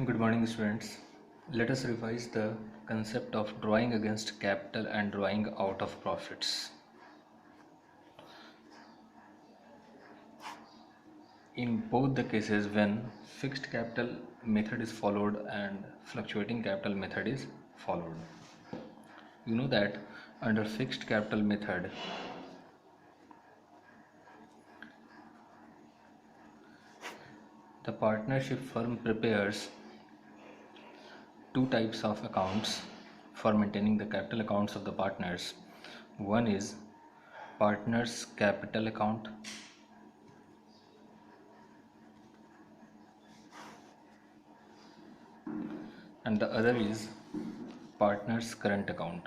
Good morning, students. Let us revise the concept of drawing against capital and drawing out of profits. In both the cases, when fixed capital method is followed and fluctuating capital method is followed, you know that under fixed capital method, the partnership firm prepares two types of accounts for maintaining the capital accounts of the partners. One is partners capital account, and the other is partners current account.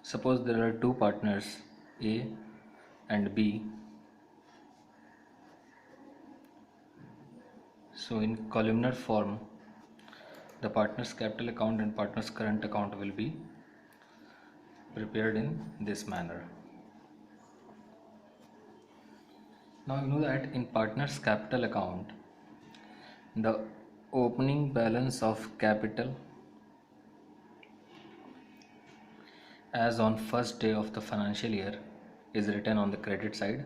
Suppose there are two partners A and B. So in columnar form, the partners capital account and partners current account will be prepared in this manner. Now you know that in partners capital account, the opening balance of capital as on first day of the financial year is written on the credit side,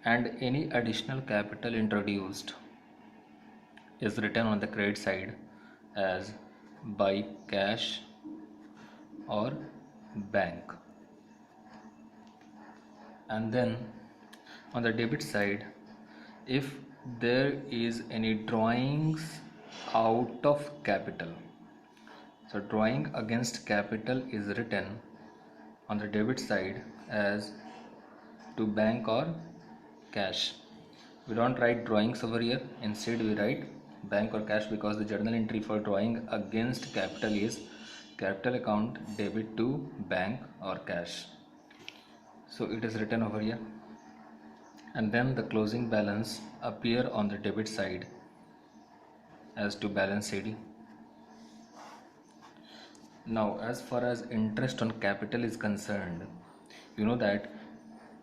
and any additional capital introduced is written on the credit side as by cash or bank. And then on the debit side, if there is any drawings out of capital, so drawing against capital is written on the debit side as to bank or cash. We don't write drawings over here, instead we write bank or cash, because the journal entry for drawing against capital is capital account debit to bank or cash. So it is written over here, and then the closing balance appear on the debit side as to balance CD. Now as far as interest on capital is concerned, you know that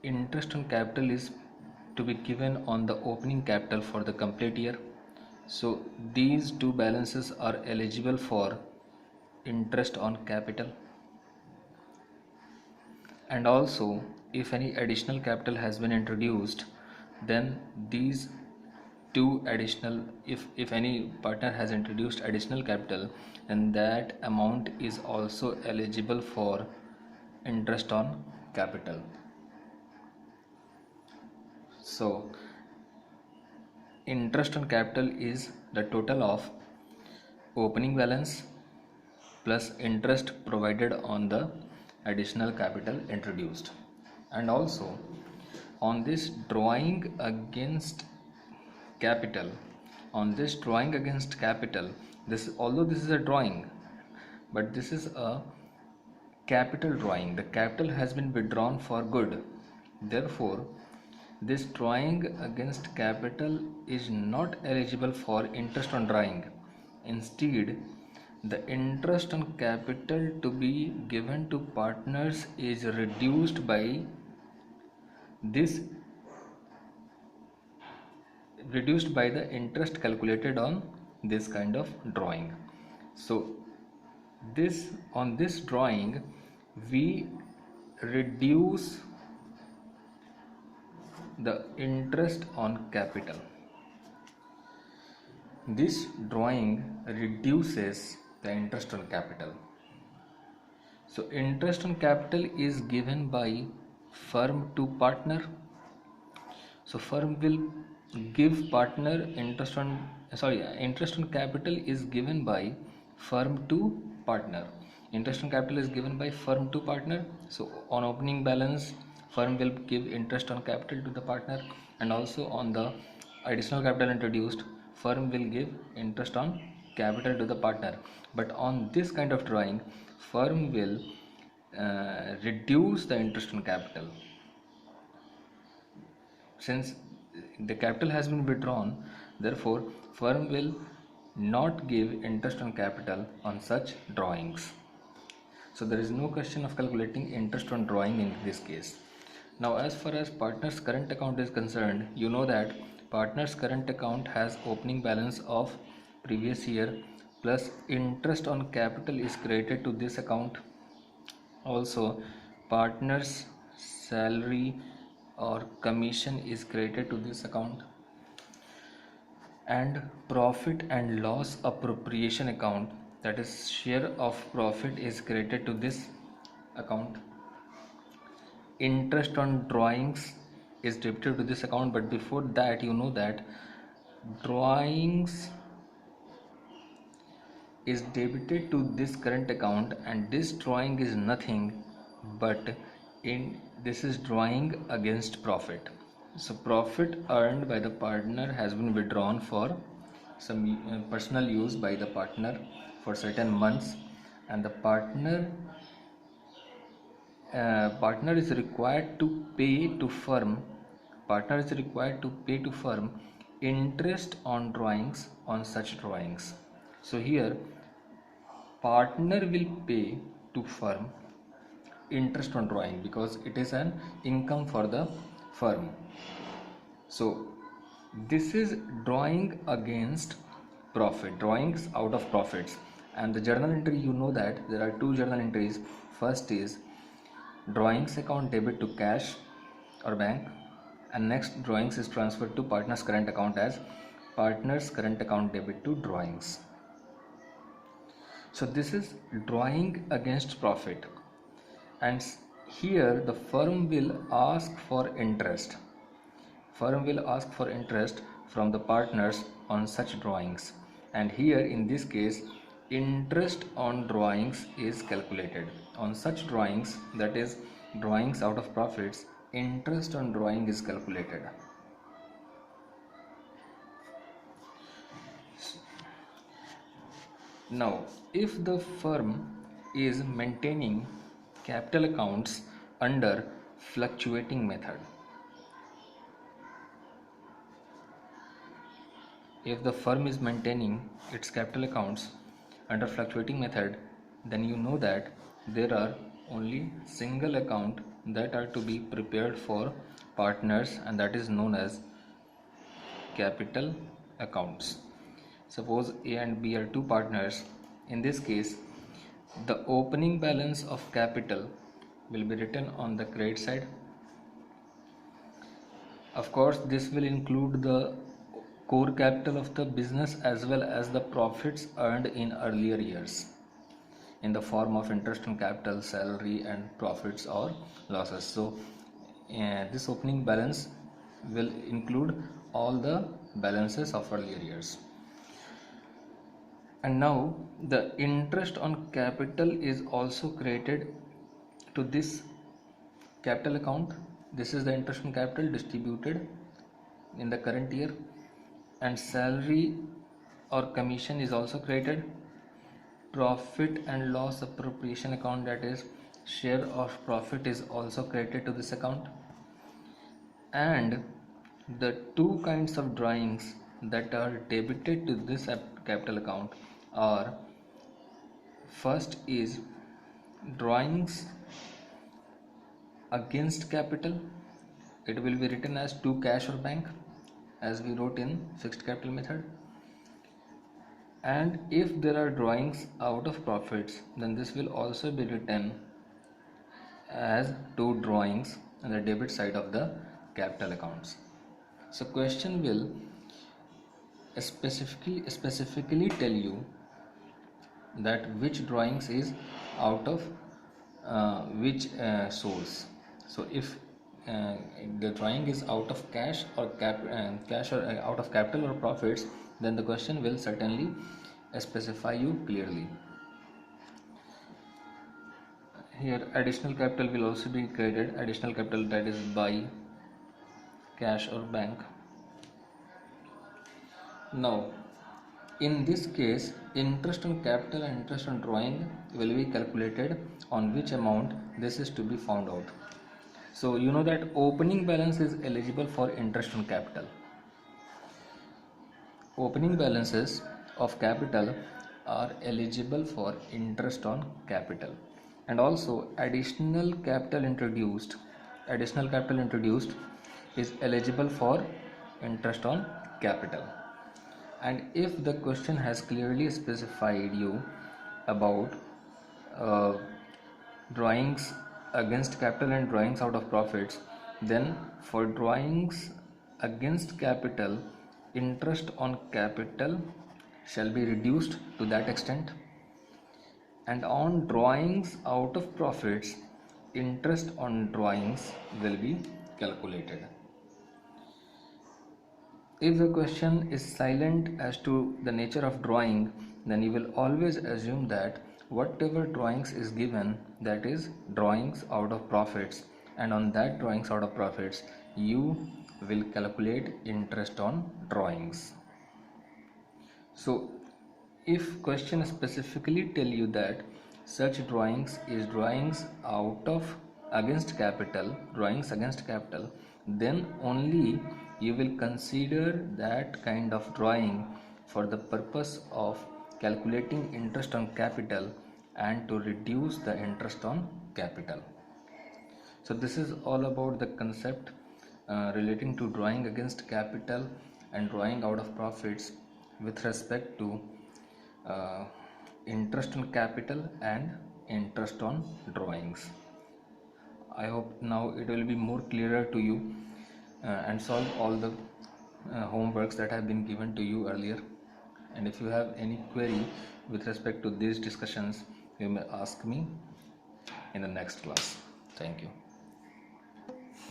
interest on capital is to be given on the opening capital for the complete year. So these two balances are eligible for interest on capital, and also if any additional capital has been introduced, then these two additional, if any partner has introduced additional capital, then that amount is also eligible for interest on capital. So interest on capital is the total of opening balance plus interest provided on the additional capital introduced. And also on this drawing against capital, this, although this is a drawing, but this is a capital drawing, the capital has been withdrawn for good. Therefore this drawing against capital is not eligible for interest on drawing. Instead, the interest on capital to be given to partners is reduced by the interest calculated on this kind of drawing. So this, on this drawing, we reduce the interest on capital. This drawing reduces the interest on capital. So interest on capital is given by firm to partner. So firm will give partner interest on capital is given by firm to partner. Interest on capital is given by firm to partner. So on opening balance, firm will give interest on capital to the partner, and also on the additional capital introduced, firm will give interest on capital to the partner. But on this kind of drawing, firm will reduce the interest on capital. Since the capital has been withdrawn, therefore firm will not give interest on capital on such drawings. So there is no question of calculating interest on drawing in this case. Now, as far as partner's current account is concerned, you know that partner's current account has opening balance of previous year plus interest on capital is credited to this account. Also, partner's salary or commission is credited to this account, and profit and loss appropriation account, that is share of profit, is credited to this account. Interest on drawings is debited to this account, but before that you know that drawings is debited to this current account, and this drawing is nothing but in this is drawing against profit. So profit earned by the partner has been withdrawn for some personal use by the partner for certain months, and the partner is required to pay to firm interest on drawings on such drawings. So here partner will pay to firm interest on drawing because it is an income for the firm. So this is drawing against profit, drawings out of profits. And the journal entry, you know that there are two journal entries. First is drawings account debit to cash or bank, and next drawings is transferred to partner's current account as partner's current account debit to drawings. So this is drawing against profit, and here the firm will ask for interest. Firm will ask for interest from the partners on such drawings, and here in this case interest on drawings is calculated on such drawings, that is drawings out of profits. Interest on drawing is calculated. Now, if the firm is maintaining capital accounts under fluctuating method, if the firm is maintaining its capital accounts under fluctuating method, then you know that there are only single account that are to be prepared for partners, and that is known as capital accounts. Suppose A and B are two partners. In this case, the opening balance of capital will be written on the credit side. Of course, this will include the core capital of the business as well as the profits earned in earlier years in the form of interest on capital, salary, and profits or losses. So this opening balance will include all the balances of earlier years. And now the interest on capital is also credited to this capital account. This is the interest on capital distributed in the current year, and salary or commission is also credited. Profit and loss appropriation account, that is share of profit, is also credited to this account. And the two kinds of drawings that are debited to this capital account are, first is drawings against capital. It will be written as to cash or bank as we wrote in fixed capital method. And if there are drawings out of profits, then this will also be written as to drawings on the debit side of the capital accounts. So question will specifically tell you that which drawings is out of which source. So if the drawing is out of cash or cash or out of capital or profits, then the question will certainly specify you clearly. Here additional capital will also be credited, additional capital, that is by cash or bank. Now in this case, interest on capital and interest on drawing will be calculated. On which amount this is to be found out. So you know that opening balance is eligible for interest on capital. Opening balances of capital are eligible for interest on capital, and also additional capital introduced additional capital introduced is eligible for interest on capital. And if the question has clearly specified you about uh, drawings against capital and drawings out of profits, then for drawings against capital, interest on capital shall be reduced to that extent, and on drawings out of profits, interest on drawings will be calculated. If the question is silent as to the nature of drawing, then you will always assume that whatever drawings is given, that is drawings out of profits, and on that drawings out of profits you will calculate interest on drawings. So if question specifically tell you that such drawings is drawings out of against capital, drawings against capital, then only you will consider that kind of drawing for the purpose of calculating interest on capital and to reduce the interest on capital. So this is all about the concept relating to drawing against capital and drawing out of profits with respect to uh, interest on capital and interest on drawings. I hope now it will be more clearer to you and solve all the homeworks that have been given to you earlier. And if you have any query with respect to these discussions, you may ask me in the next class. Thank you.